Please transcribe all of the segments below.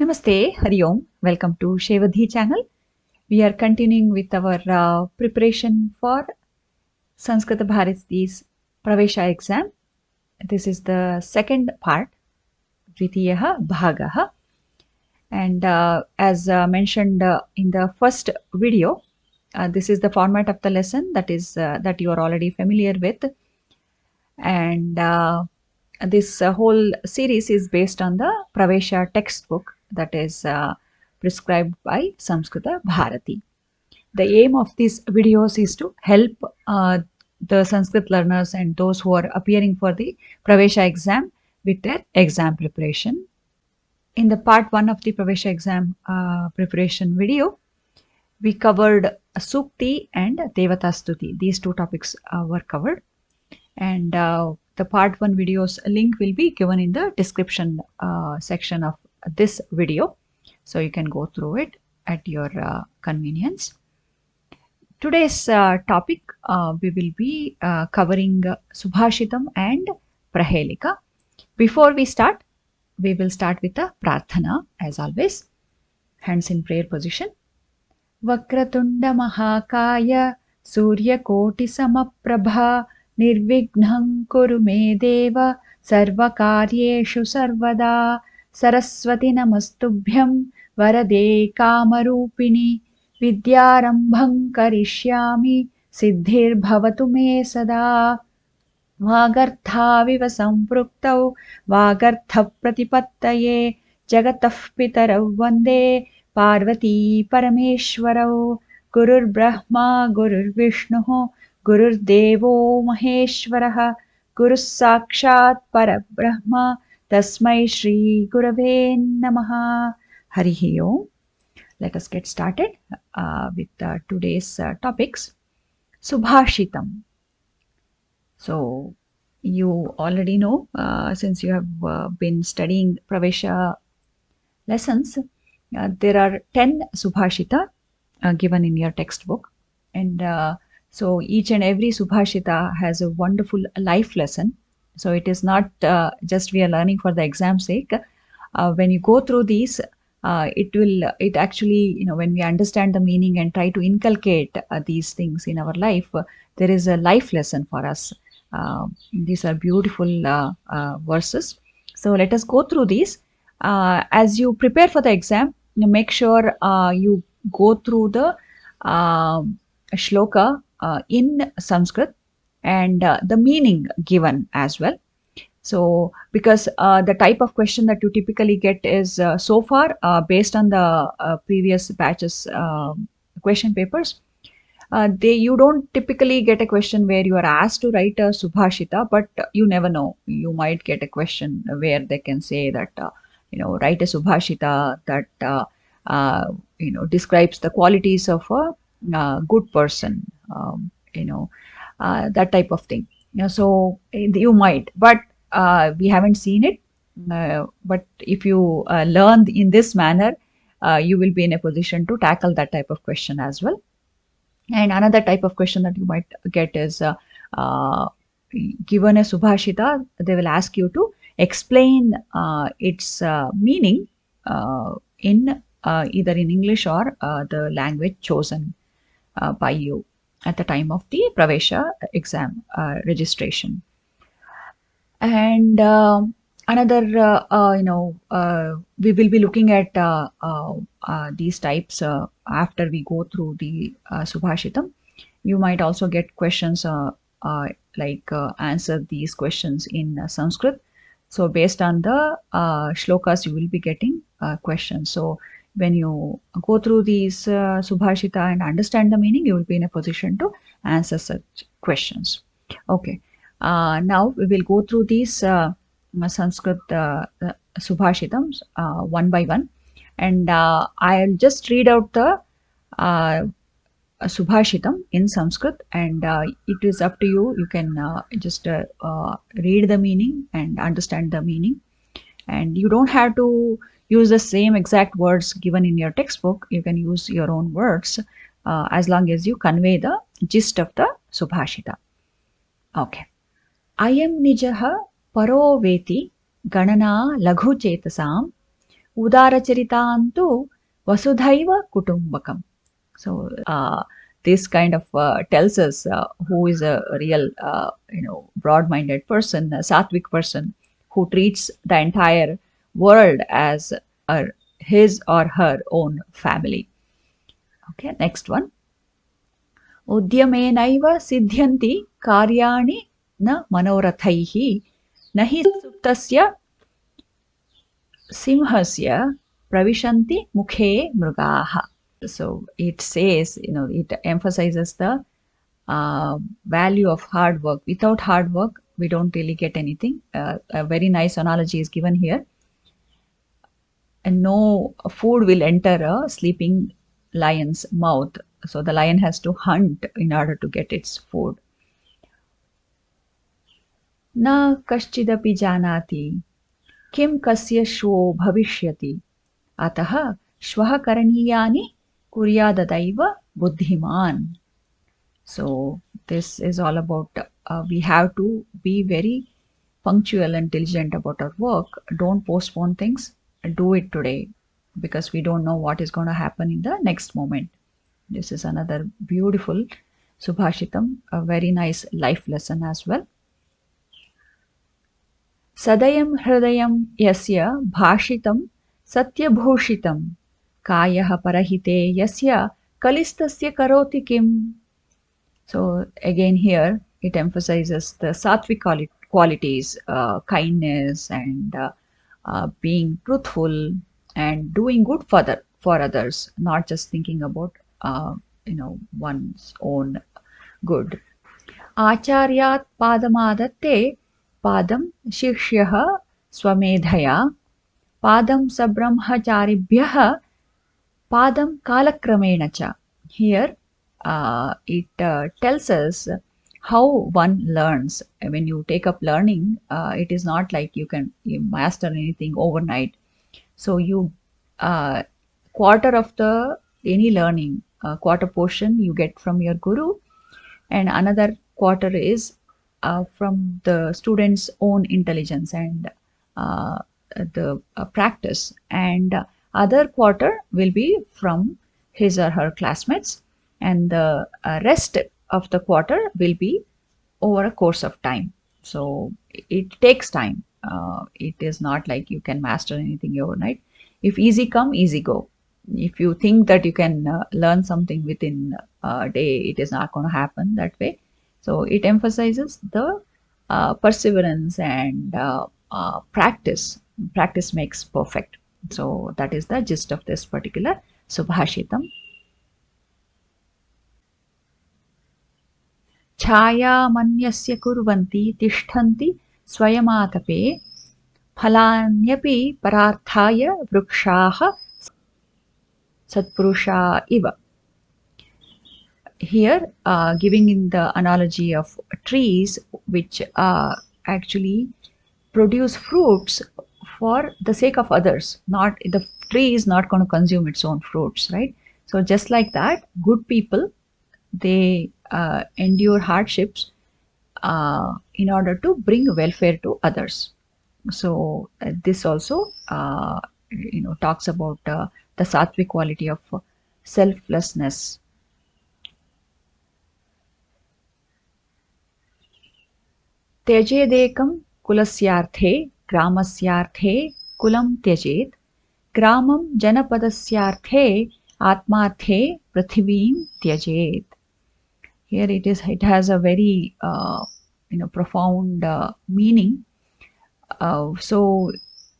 Namaste, Hari Om. Welcome to Shevadhi channel. We are continuing with our preparation for Samskrita Bharati's Pravesha exam. This is the second part, Dvitiyaha Bhagaha. And as mentioned in the first video, this is the format of the lesson that you are already familiar with. And this whole series is based on the Pravesha textbook that is prescribed by Samskrita Bharati. The aim of these videos is to help the Sanskrit learners and those who are appearing for the Pravesha exam with their exam preparation. In the part 1 of the Pravesha exam preparation video, we covered Sukti and Devatastuti. These two topics were covered. And the part 1 video's link will be given in the description section of this video. So you can go through it at your convenience. Today's topic, we will be covering Subhashitam and Prahelika. Before we start, we will start with a Prarthana as always. Hands in prayer position. Vakratunda Mahakaya Surya Koti Samaprabha Nirvighnaṁ kuru me deva sarvakaryeshu sarvada Saraswati namastubhyam varade kamarupini vidyarambhaṁ karishyami siddhir bhavatu me sada Vagarthaviva sampraktau Vagartha pratipattaye Jagatah pitarav vande Parvati parameshwarau Gurur Brahma Gurur Vishnu Gurur Devo Maheshwaraha Guru Sakshat Parabrahma Tasmai Shri Gurave Namaha. Harihi Om. Let us get started with today's topics. Subhashitam. So you already know, since you have been studying Pravesha lessons, there are 10 Subhashita given in your textbook. And so each and every Subhashita has a wonderful life lesson. So it is not just we are learning for the exam sake. When you go through these, it actually, when we understand the meaning and try to inculcate these things in our life, there is a life lesson for us. These are beautiful verses. So let us go through these. As you prepare for the exam, make sure you go through the shloka in Sanskrit and the meaning given as well. So because the type of question that you typically get is so far based on the previous batches question papers, you don't typically get a question where you are asked to write a Subhashita, but you never know. You might get a question where they can say that, write a Subhashita that, describes the qualities of a good person, that type of thing. So you might, but we haven't seen it. But if you learn in this manner, you will be in a position to tackle that type of question as well. And another type of question that you might get is given a Subhashita, they will ask you to explain its meaning in either in English or the language chosen by you at the time of the Pravesha exam registration. And another, we will be looking at these types after we go through the Subhashitam. You might also get questions like answer these questions in Sanskrit. So based on the shlokas, you will be getting questions. So when you go through these Subhashita and understand the meaning, you will be in a position to answer such questions. Okay. Now we will go through these Sanskrit Subhashitams one by one, and I'll just read out the Subhashitam in Sanskrit, and it is up to you. You can just read the meaning and understand the meaning, and you don't have to use the same exact words given in your textbook. You can use your own words as long as you convey the gist of the Subhashita. Okay. Ayam nijaha paro veti ganana laghu chetasam Udaracharitantu Vasudhaiva Kutumbakam. So this kind of tells us who is a real, broad-minded person, a sattvic person who treats the entire world as a, his or her own family. Okay, next one. उद्यमेनैव सिद्ध्यन्ति कार्याणि न मनोरथैः न हि सुप्तस्य सिंहस्य प्रविशन्ति मुखे मृगाः. So it says, it emphasizes the value of hard work. Without hard work, we don't really get anything. A very nice analogy is given here. And no food will enter a sleeping lion's mouth. So the lion has to hunt in order to get its food. Na kaschidapi janati kim kasya shvo bhavishyati atah shvah karaniyani kuryadadaiva buddhiman. So this is all about we have to be very punctual and diligent about our work. Don't postpone things. Do it today because we don't know what is going to happen in the next moment. This is another beautiful Subhashitam, a very nice life lesson as well. Sadayam hridayam yasya bhashitam satyabhushitam kayah parahite yasya kalistasya karoti kim. So again here it emphasizes the sattvic qualities, kindness and being truthful and doing good for others, not just thinking about one's own good. Acharyat padamadatte padam shikshyah swamedhaya padam sabrahmacharibhyah padam kalakramena cha. Here it tells us how one learns. When you take up learning, it is not like you master anything overnight. So you quarter of the any learning, quarter portion you get from your guru, and another quarter is from the student's own intelligence and the practice, and other quarter will be from his or her classmates, and the rest of the quarter will be over a course of time. So it takes time. It is not like you can master anything overnight. If easy come, easy go. If you think that you can learn something within a day, it is not going to happen that way. So it emphasizes the perseverance and practice. Practice makes perfect. So that is the gist of this particular Subhashitam. छायामन्यस्य कुर्वन्ति तिष्ठन्ति स्वयमातपे फलान्यपि परार्थाय वृक्षाः satpurusha iva. Here giving in the analogy of trees which actually produce fruits for the sake of others. Not the tree is not going to consume its own fruits, right? So just like that, good people, they endure hardships in order to bring welfare to others. So this also talks about the sattvic quality of selflessness. त्यजेदेकं कुलस्यार्थे ग्रामस्यार्थे कुलं त्यजेत ग्रामं जनपदस्यार्थे आत्मार्थे पृथिवीं त्यजेत. Here it has a very profound meaning. So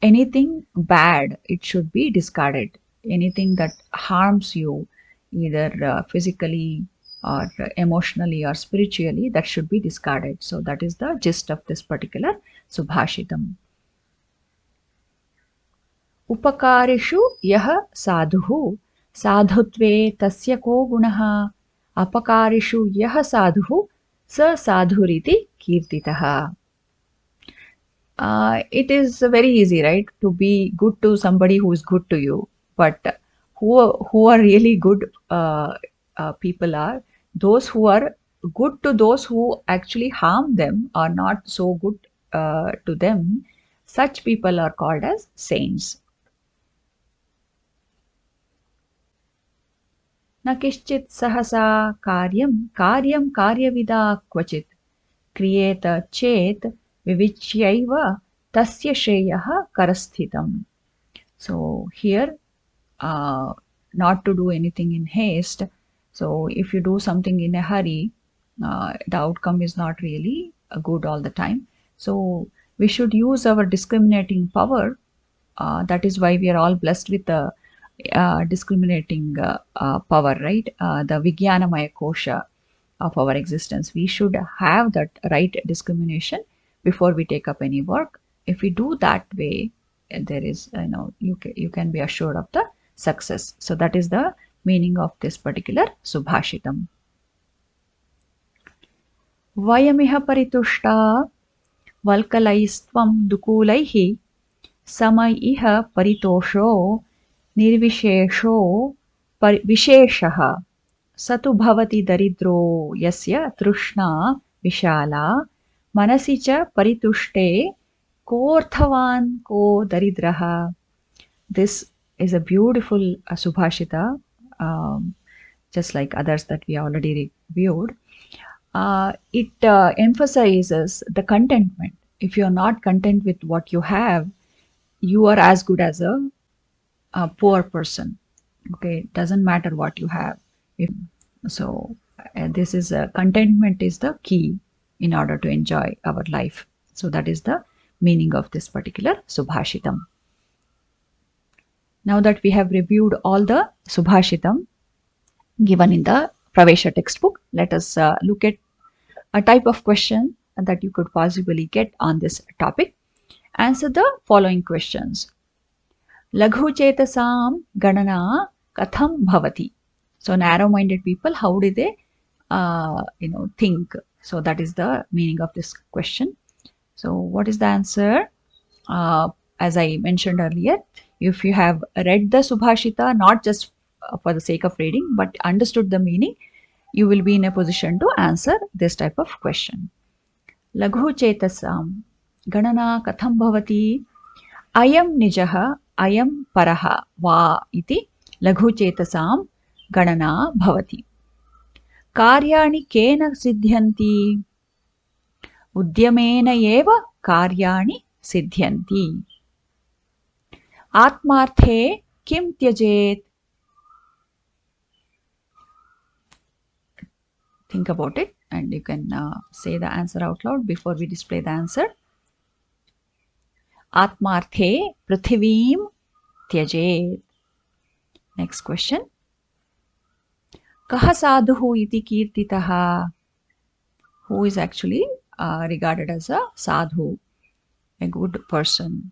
anything bad, it should be discarded. Anything that harms you, either physically or emotionally or spiritually, that should be discarded. So that is the gist of this particular Subhashitam. Upakarishu yah sadhuhu sadhutve tasya ko gunaha apakarishu yah sadhuhu sa sadhuriti kirtitaha. It is very easy, right, to be good to somebody who is good to you, but who are really good people are those who are good to those who actually harm them or not so good to them. Such people are called as saints. न किश्चित् सहसा कार्यं कार्यं कार्यविदा क्वचित् क्रियेत चेत् विविच्यैव tasya shreyaha karasthitam. So here, not to do anything in haste. So if you do something in a hurry, the outcome is not really good all the time. So we should use our discriminating power. That is why we are all blessed with the discriminating power, right? The Vijnanamaya Kosha of our existence. We should have that right discrimination before we take up any work. If we do that way, there is, you can be assured of the success. So that is the meaning of this particular Subhashitam. Vayamiha paritushta valkalaistvam dukulaihi samaiha paritosho nirvishesho visheshaha सतु भवति दरिद्रो यस्य तृष्णा विशाला मनसि च परितुष्टे कोऽर्थवान् को दरिद्रः. This is a beautiful subhashita, just like others that we already reviewed. It emphasizes the contentment. If you are not content with what you have, you are as good as a poor person. Okay, it doesn't matter what you have. So this is contentment is the key in order to enjoy our life. So that is the meaning of this particular Subhashitam. Now that we have reviewed all the Subhashitam given in the Pravesha textbook, let us look at a type of question that you could possibly get on this topic. Answer the following questions. Laghu chetasam ganana katham bhavati. So narrow-minded people, how do they, think? So that is the meaning of this question. So what is the answer? As I mentioned earlier, if you have read the Subhashita, not just for the sake of reading, but understood the meaning, you will be in a position to answer this type of question. Laghu chetasam ganana katham bhavati ayam nijaha ayam paraha va iti laghu chetasam गणना भवति. कार्याणि केन सिद्ध्यन्ति? उद्यमेन एव कार्याणि सिद्ध्यन्ति. आत्मार्थे किं त्यजेत्? Think about it and you can say the answer out loud before we display the answer. Atmarthe prithivim tyajet. Next question. Kaha sadhu iti kirtitaha? Who is actually regarded as a sadhu, a good person?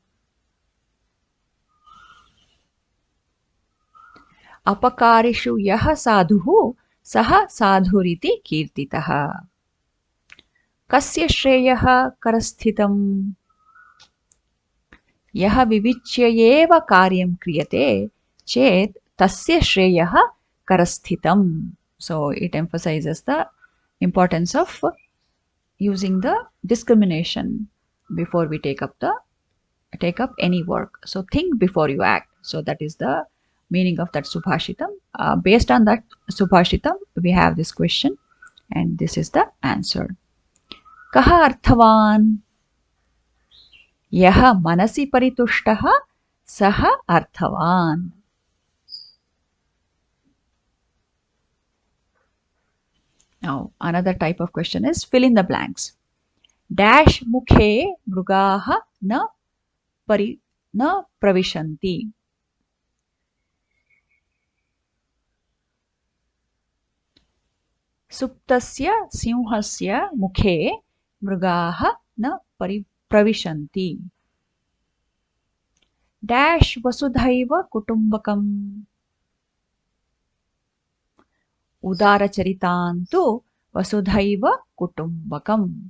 Apakarishu yaha sadhuhu saha sadhuriti kirtitaha. Kasya shreyaha karasthitam? Yaha vivichya karyam kriyate chet tasya shreyaha karasthitam. So it emphasizes the importance of using the discrimination before we take up any work. So think before you act. So that is the meaning of that Subhashitam. Based on that Subhashitam, we have this question and this is the answer. Kaha arthavan? Yaha manasi paritushtaha saha arthavan. Now, another type of question is fill in the blanks. Dash mukhe mrugaha na pravishanti. Suptasya simhasya mukhe mrugaha na pravishanti. Dash vasudhaiva kutumbakam. Udaracharitantu vasudhaiva kutumbakam.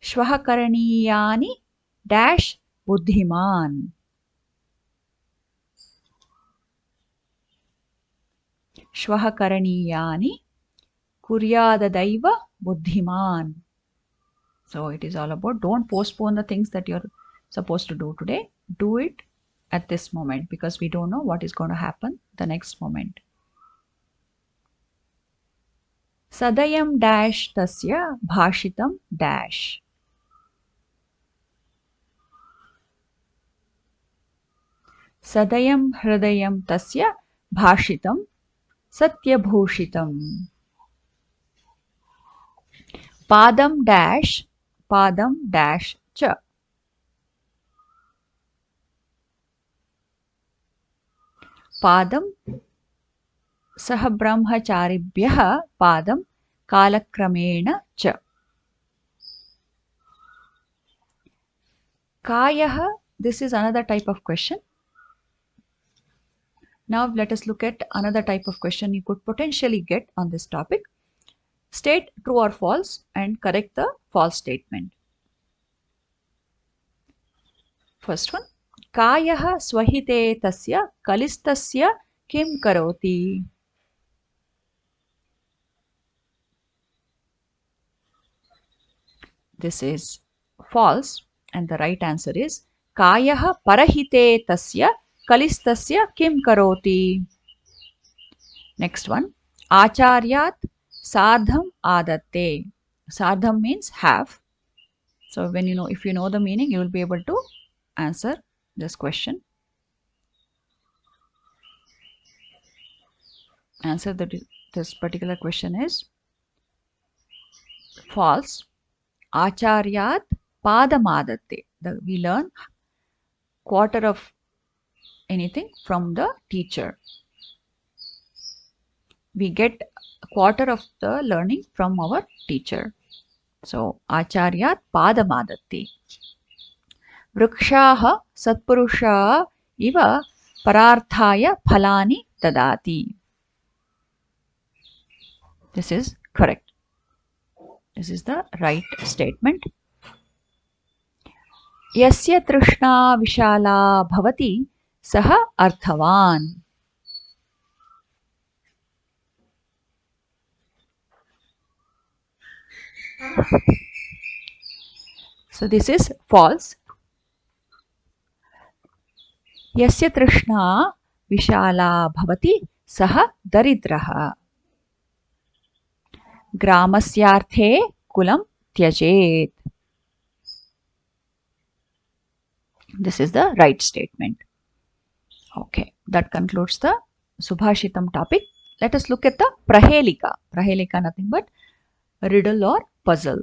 Shvaha karaniyani dash buddhiman. Shvaha karaniyani kuryadadaiva buddhiman. So it is all about don't postpone the things that you're supposed to do today. Do it at this moment because we don't know what is going to happen the next moment. सदयं dash tasya bhashitam dash. Sadayam hridayam tasya bhashitam satyabhushitam. Padam dash cha. Padam सह ब्रह्मचारिभ्यः पादं कालक्रमेण च. कायः, this is another type of question. Now let us look at another type of question you could potentially get on this topic. State true or false and correct the false statement. First one, कायः स्वहिते तस्य कलिस्तस्य किं करोति? This is false and the right answer is कायः परहिते तस्य कलिस्तस्य किं करोति? Next one, आचार्यात् सार्धम् आदत्ते. Sardham means half. So when if you know the meaning, you will be able to answer this question. Answer this particular question is false. Acharyat padamadatte. We learn quarter of anything from the teacher. We get a quarter of the learning from our teacher. So, Acharyat padamadatte. Vrikshaha satpurusha iva pararthaya phalani dadati. This is correct. This is the right statement. Yasya trishna vishala bhavati saha arthavan. So this is false. Yasya trishna vishala bhavati saha daridraha. Gramasyarthe kulam tyajet. This is the right statement. Okay, that concludes the Subhashitam topic. Let us look at the Prahelika. Prahelika, nothing but riddle or puzzle.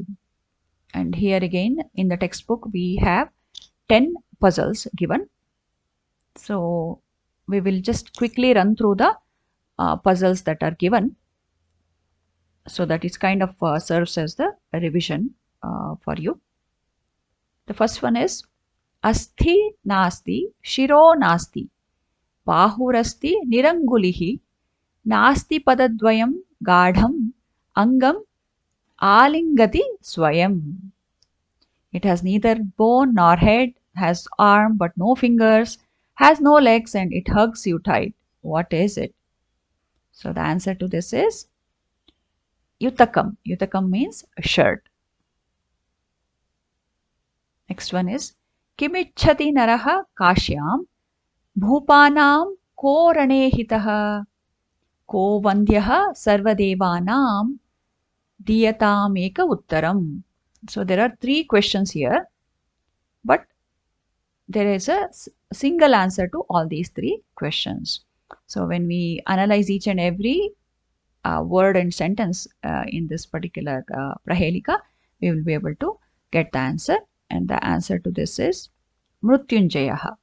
And here again in the textbook we have 10 puzzles given. So we will just quickly run through the puzzles that are given. So that it kind of serves as the revision for you. The first one is Asthi nasti shiro nasti bahurasti nirangulihi nasti padadvayam gadham angam alingati swayam. It has neither bone nor head, has arm but no fingers, has no legs and it hugs you tight. What is it? So the answer to this is Yutakam. Yutakam means shirt. Next one is Kimichhati naraha kashyam bhupanam ko rane hitaha ko vandyaha sarvadevanam diyatam eka uttaram. So there are 3 questions here, but there is a single answer to all these 3 questions. So when we analyze each and every word and sentence in this particular Prahelika, we will be able to get the answer, and the answer to this is Mrutyunjayaha.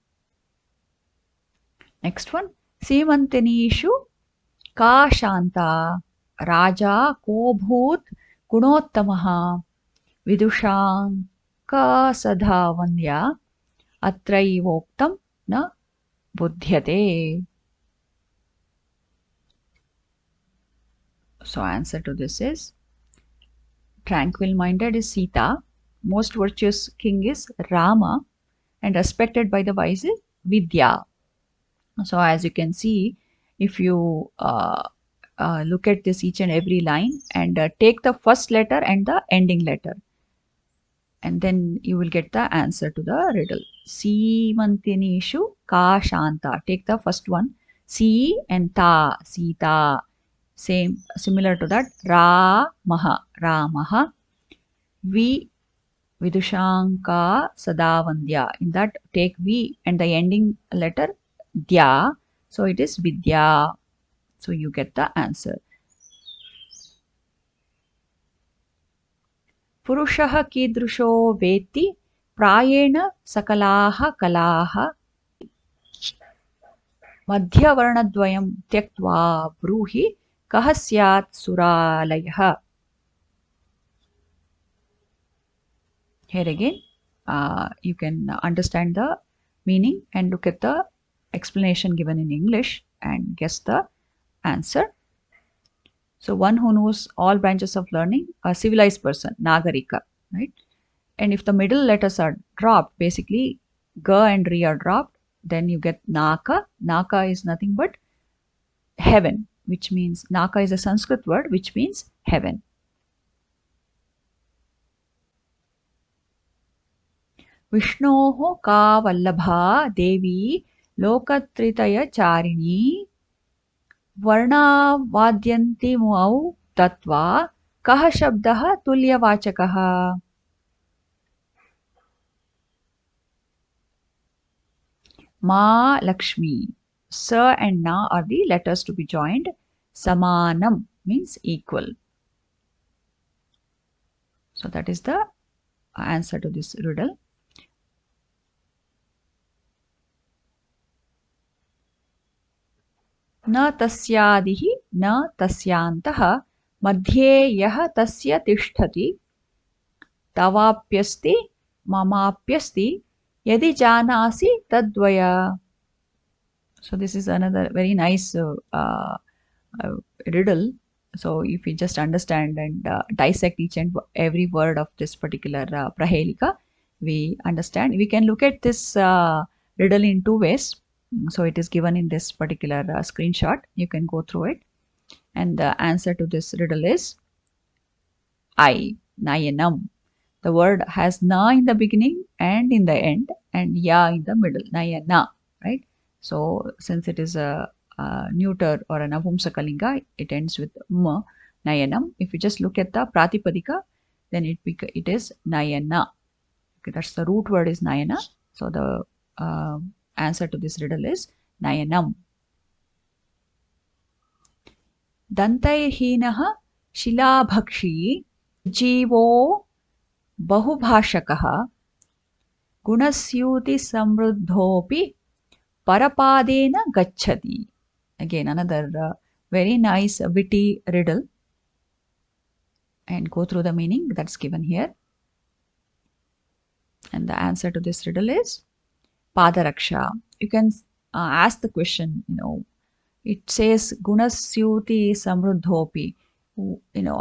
Next one, Simantinishu ka shanta raja ko bhut gunottamaha vidusham ka sadha vandya atraivoktam na buddhyate. So answer to this is tranquil minded is Sita, most virtuous king is Rama, and respected by the wise is Vidya. So as you can see, if you look at this each and every line and take the first letter and the ending letter, and then you will get the answer to the riddle. Simantinishu ka shanta. Take the first one, Si and Ta, Sita. Same, similar to that. Ramaha, Ramaha. Vi Vidushanka Sadavandya. In that, take V and the ending letter Dya. So it is Vidya. So you get the answer. Purushah कीदृशो वेत्ति प्रायेण सकलाः कलाः मध्यवर्णद्वयं त्यक्त्वा ब्रूहि कः स्यात् सुरालयः. Here again, you can understand the meaning and look at the explanation given in English and guess the answer. So one who knows all branches of learning, a civilized person, Nagarika, right? And if the middle letters are dropped, basically Ga and Ri are dropped, then you get Naka. Naka is nothing but heaven, which means Naka is a Sanskrit word which means heaven. विष्णोः का वल्लभा देवी लोकत्रितयचारिणी वर्णावाद्यन्तिमौ तत्वा कः शब्दः तुल्यवाचकः. Ma Lakshmi. Sa and Na are the letters to be joined. Samanam means equal. So that is the answer to this riddle. न तस्यादिः न तस्यान्तः मध्ये यः तस्य तिष्ठति तवाप्यस्ति ममाप्यस्ति यदि जानासि तद्वय. So this is another very nice riddle. So if we just understand and dissect each and every word of this particular prahelika, we understand. We can look at this riddle in two ways. So it is given in this particular screenshot. You can go through it. And the answer to this riddle is I, Nayanam. The word has na in the beginning and in the end and ya in the middle, Nayana, right? So since it is a neuter or a navumsakalinga, it ends with ma, Nayanam. If you just look at the pratipadika, then it is Nayana. Okay, that's the root word is Nayana. So the answer to this riddle is Nayanam. दन्तैर्हीनः शिलाभक्षी जीवो बहुभाषकः गुणस्यूतिसमृद्धोऽपि परपादेन गच्छति. Again, another very nice witty riddle. And go through the meaning that's given here. And the answer to this riddle is Padaraksha. You can ask the question, it says Gunasyuti Samruddhopi.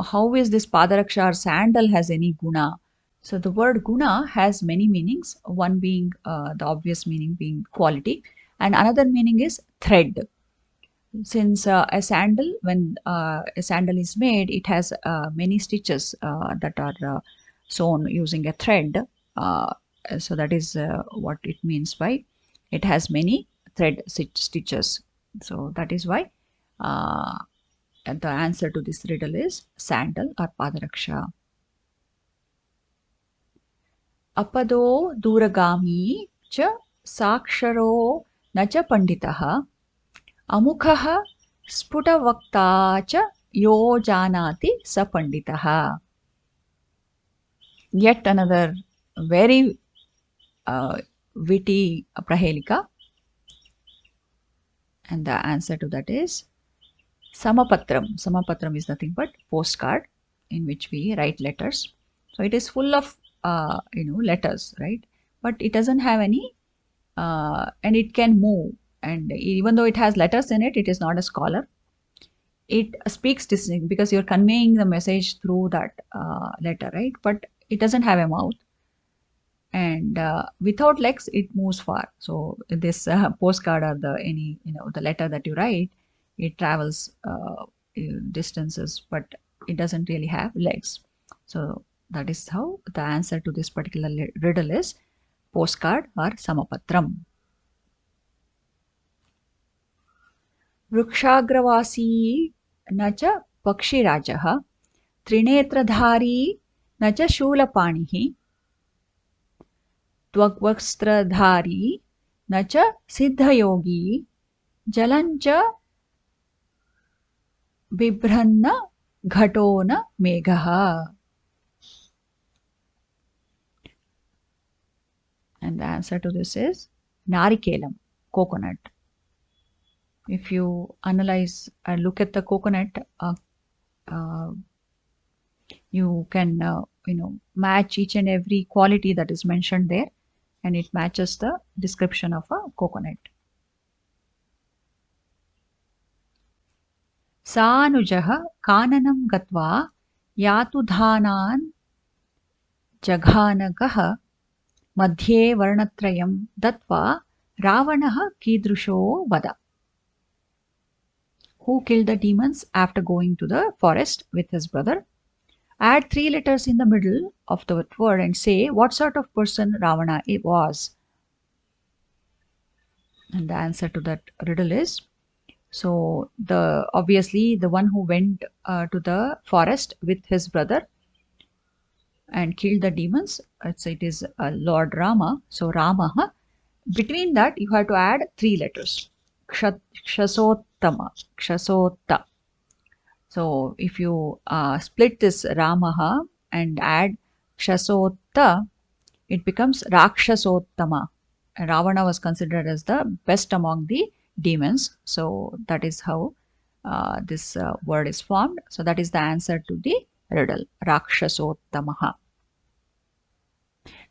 How is this Padaraksha or sandal has any guna? So the word guna has many meanings, one being the obvious meaning being quality, and another meaning is thread. Since a sandal, when a sandal is made, it has many stitches that are sewn using a thread. So that is what it means by it has many thread stitches. So that is why the answer to this riddle is sandal or padaraksha. Apado duragami cha saksharo na cha panditaha amukhaha sputavakta cha yo janati sa panditaha. Yet another very witty prahelika. And the answer to that is Samapatram. Samapatram is nothing but postcard in which we write letters. So it is full of letters, right? But it doesn't have any and it can move. And even though it has letters in it, it is not a scholar. It speaks distinct because you're conveying the message through that letter, right? But it doesn't have a mouth. And without legs, it moves far. So this postcard or the letter that you write, it travels distances, but it doesn't really have legs. So that is how the answer to this particular riddle is postcard or samapatram. Vrukshagravasi न च पक्षिराजः, त्रिनेत्रधारी न च शूलपाणिः, त्वग्वस्त्रधारी न च सिद्धयोगी, जलं च बिभ्रन्न घटो न मेघः. And the answer to this is narikelam, coconut. If you analyze and look at the coconut, uh, you can match each and every quality that is mentioned there, and it matches the description of a coconut. सानुजः काननं गत्वा यातुधानान् जघानकः, मध्ये वर्णत्रयं दत्वा रावणः कीदृशो वद. Who killed the demons after going to the forest with his brother? Add 3 letters in the middle of the word and say what sort of person Ravana was. And the answer to that riddle is, so obviously the one who went to the forest with his brother and killed the demons, it is Lord Rama. So Rama, between that you have to add 3 letters. Kshasottama, Kshasotta. So if you split this Ramaha and add Kshasotta, it becomes Rakshasottama. And Ravana was considered as the best among the demons. So that is how this word is formed. So that is the answer to the riddle, Rakshasottamaha.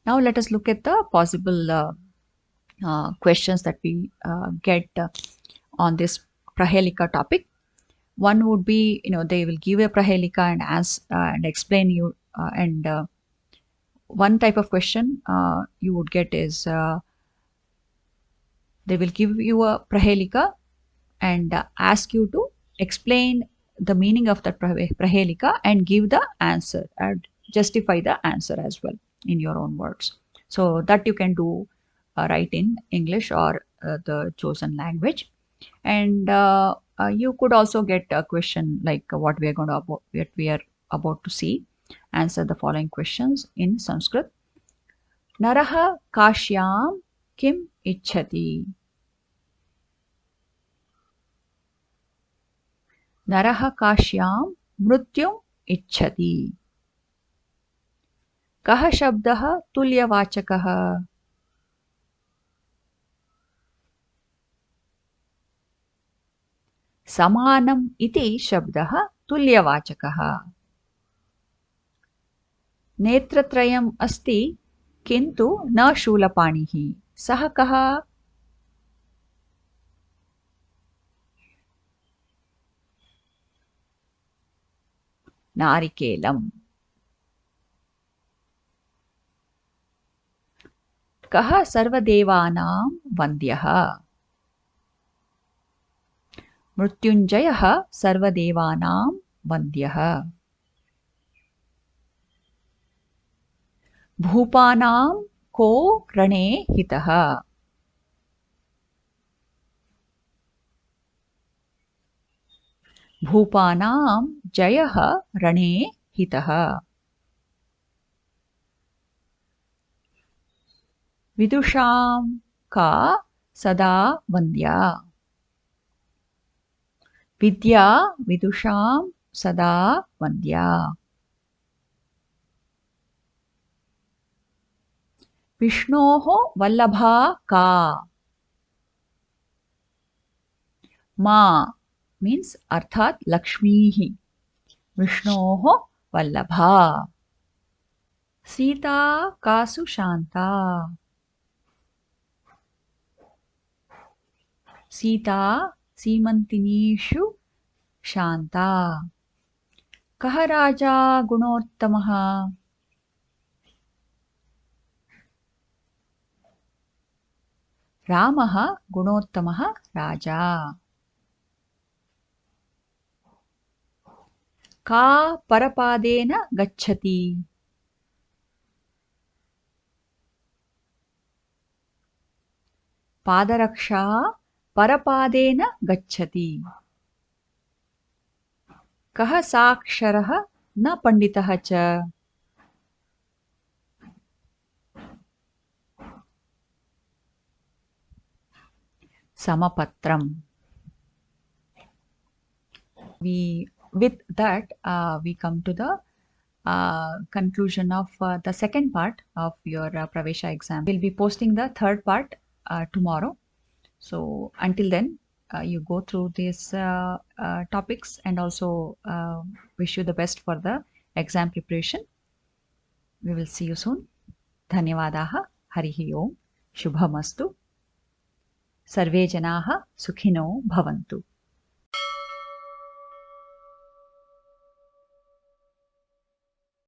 Now let us look at the possible questions that we get on this Prahelika topic. One would be, they will give a Prahelika and ask and explain you, and one type of question you would get is they will give you a Prahelika and ask you to explain the meaning of that Prahelika and give the answer and justify the answer as well in your own words. So that you can do right in English or the chosen language. And you could also get a question like what we are about to see. Answer the following questions in Sanskrit. Naraha kashyam kim ichhati? Naraha kashyam mrutyum ichhati. Kah shabdah tulyavachakah? Samanam iti shabdah tulyavachakah. नेत्रत्रयम् अस्ति किन्तु न शूलपाणिः, सः कः? नारिकेलम्. कः सर्वदेवानां वन्द्यः? मृत्युञ्जयः सर्वदेवानां वन्द्यः. भूपानां को रणे हितः? भूपानां जयः रणे हितः. विदुषां का सदा वन्द्या? विद्या विदुषां सदा वन्द्या. विष्णोः वल्लभा का? मा means अर्थात लक्ष्मीः. विष्णोः वल्लभा. सीता कासु शान्ता? सीता सीमन्तिनीषु शान्ता. कः राजा गुणोत्तमः? रामः गुणोत्तमः राजा. का परपादेन गच्छति? पादरक्षा परपादेन गच्छति. कः साक्षरः न पण्डितः च? समपत्रम्. With that, we come to the conclusion of the second part of your Pravesha exam. We'll be posting the third part tomorrow. So until then, you go through these topics and also wish you the best for the exam preparation. We will see you soon. धन्यवादाः. हरिः ओम्. शुभमस्तु. सर्वे जनाः सुखिनो भवन्तु.